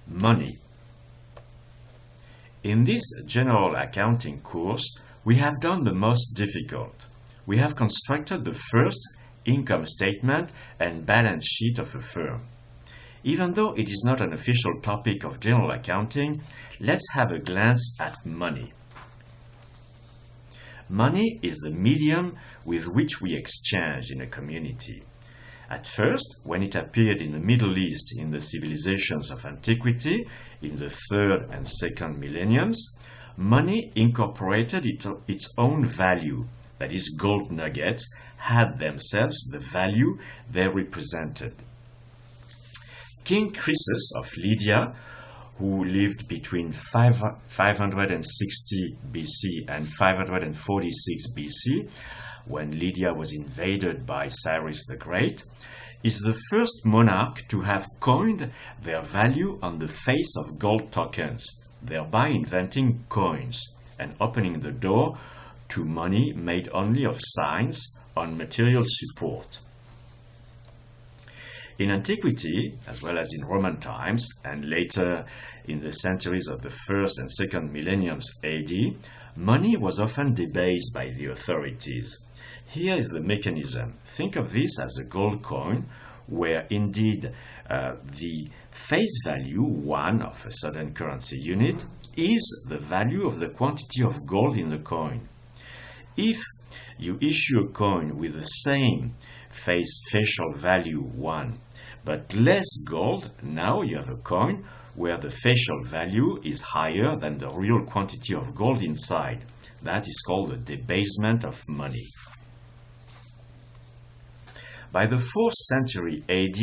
money. In this general accounting course, we have done the most difficult. We have constructed the first income statement and balance sheet of a firm. Even though it is not an official topic of general accounting, let's have a glance at money. Money is the medium with which we exchange in a community. At first, when it appeared in the Middle East in the civilizations of antiquity, in the 3rd and 2nd millenniums, money incorporated its own value, that is, gold nuggets had themselves the value they represented. King Croesus of Lydia, who lived between 560 BC and 546 BC, when Lydia was invaded by Cyrus the Great, is the first monarch to have coined their value on the face of gold tokens, thereby inventing coins and opening the door to money made only of signs on material support. In antiquity, as well as in Roman times, and later in the centuries of the 1st and 2nd millenniums AD, money was often debased by the authorities. Here is the mechanism. Think of this as a gold coin, where indeed the face value, 1 of a certain currency unit, is the value of the quantity of gold in the coin. If you issue a coin with the same facial value, 1, but less gold, now you have a coin where the facial value is higher than the real quantity of gold inside. That is called the debasement of money. By the 4th century AD,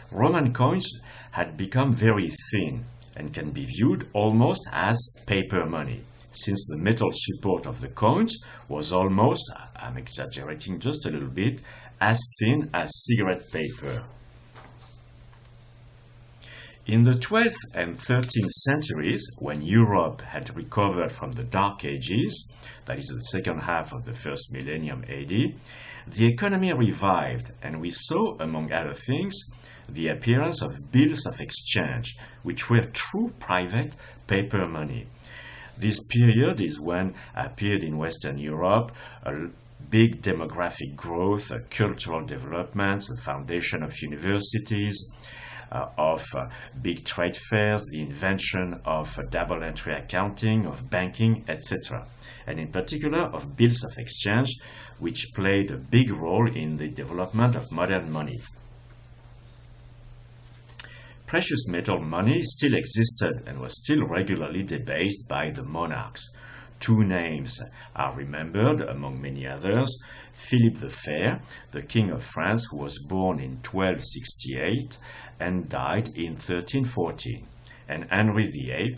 Roman coins had become very thin and can be viewed almost as paper money, since the metal support of the coins was almost, I'm exaggerating just a little bit, as thin as cigarette paper. In the 12th and 13th centuries, when Europe had recovered from the Dark Ages, that is the second half of the 1st millennium AD, the economy revived, and we saw, among other things, the appearance of bills of exchange, which were true private paper money. This period is when appeared in Western Europe a big demographic growth, cultural developments, the foundation of universities, of big trade fairs, the invention of double entry accounting, of banking, etc., and in particular of bills of exchange, which played a big role in the development of modern money. Precious metal money still existed and was still regularly debased by the monarchs. 2 names are remembered, among many others: Philip the Fair, the King of France, who was born in 1268 and died in 1314, and Henry VIII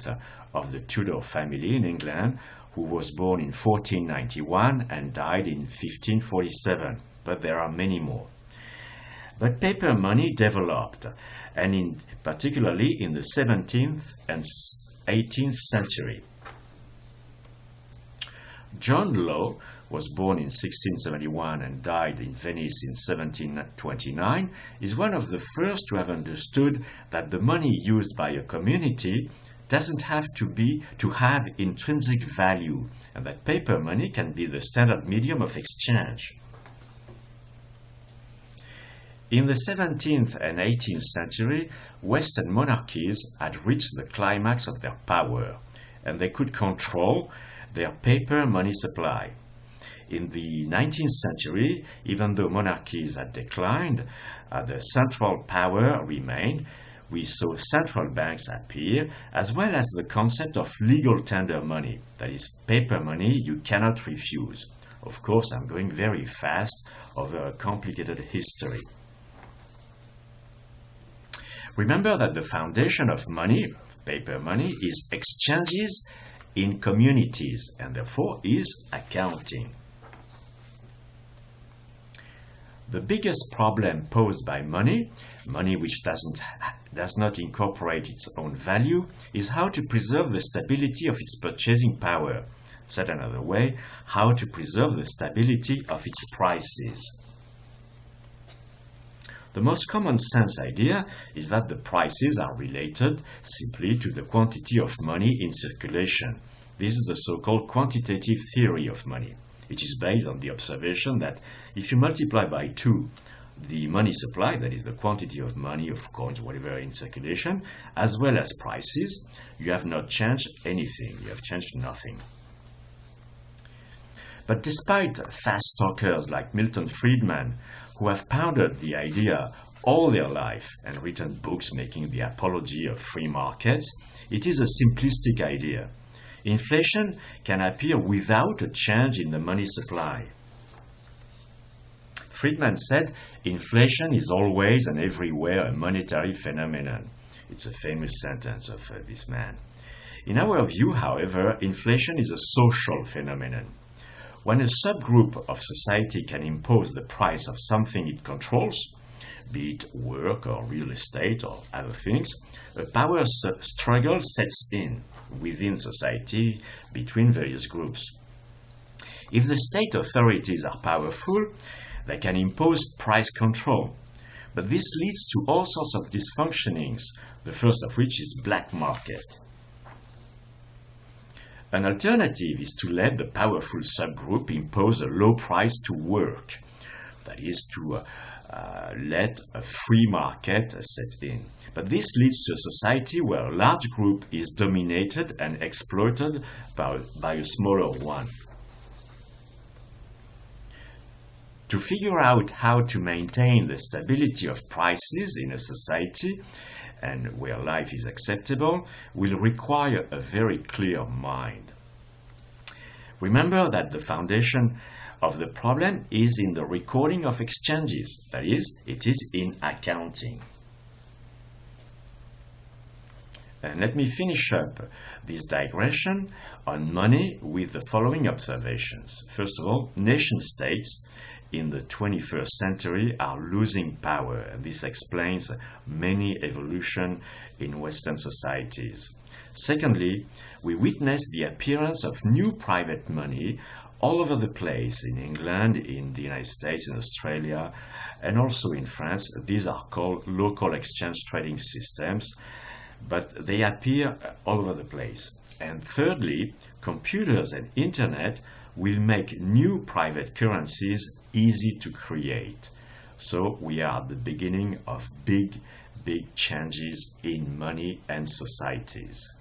of the Tudor family in England, who was born in 1491 and died in 1547, but there are many more. But paper money developed, and particularly in the 17th and 18th century. John Law was born in 1671 and died in Venice in 1729, is one of the first to have understood that the money used by a community doesn't have to have intrinsic value, and that paper money can be the standard medium of exchange. In the 17th and 18th century, Western monarchies had reached the climax of their power, and they could control their paper money supply. In the 19th century, even though monarchies had declined, the central power remained. We saw central banks appear, as well as the concept of legal tender money, that is, paper money you cannot refuse. Of course, I'm going very fast over a complicated history. Remember that the foundation of money, of paper money, is exchanges in communities, and therefore is accounting. The biggest problem posed by money which does not incorporate its own value, is how to preserve the stability of its purchasing power. Said another way, how to preserve the stability of its prices. The most common sense idea is that the prices are related simply to the quantity of money in circulation. This is the so-called quantitative theory of money. It is based on the observation that if you multiply by 2 the money supply, that is the quantity of money, of coins, whatever in circulation, as well as prices, you have not changed anything. You have changed nothing. But despite fast talkers like Milton Friedman, who have pounded the idea all their life and written books making the apology of free markets, it is a simplistic idea. Inflation can appear without a change in the money supply. Friedman said, inflation is always and everywhere a monetary phenomenon. It's a famous sentence of this man. In our view, however, inflation is a social phenomenon. When a subgroup of society can impose the price of something it controls, be it work or real estate or other things, a power struggle sets in within society between various groups. If the state authorities are powerful, they can impose price control. But this leads to all sorts of dysfunctionings, the first of which is black market. An alternative is to let the powerful subgroup impose a low price to work, that is to let a free market set in. But this leads to a society where a large group is dominated and exploited by a smaller one. To figure out how to maintain the stability of prices in a society and where life is acceptable will require a very clear mind. Remember that the foundation of the problem is in the recording of exchanges, that is, it is in accounting. And let me finish up this digression on money with the following observations. First of all, nation-states in the 21st century are losing power, and this explains many evolutions in Western societies. Secondly, we witness the appearance of new private money all over the place in England, in the United States, in Australia, and also in France. These are called local exchange trading systems, but they appear all over the place. And thirdly, computers and internet will make new private currencies easy to create. So we are at the beginning of big changes in money and societies.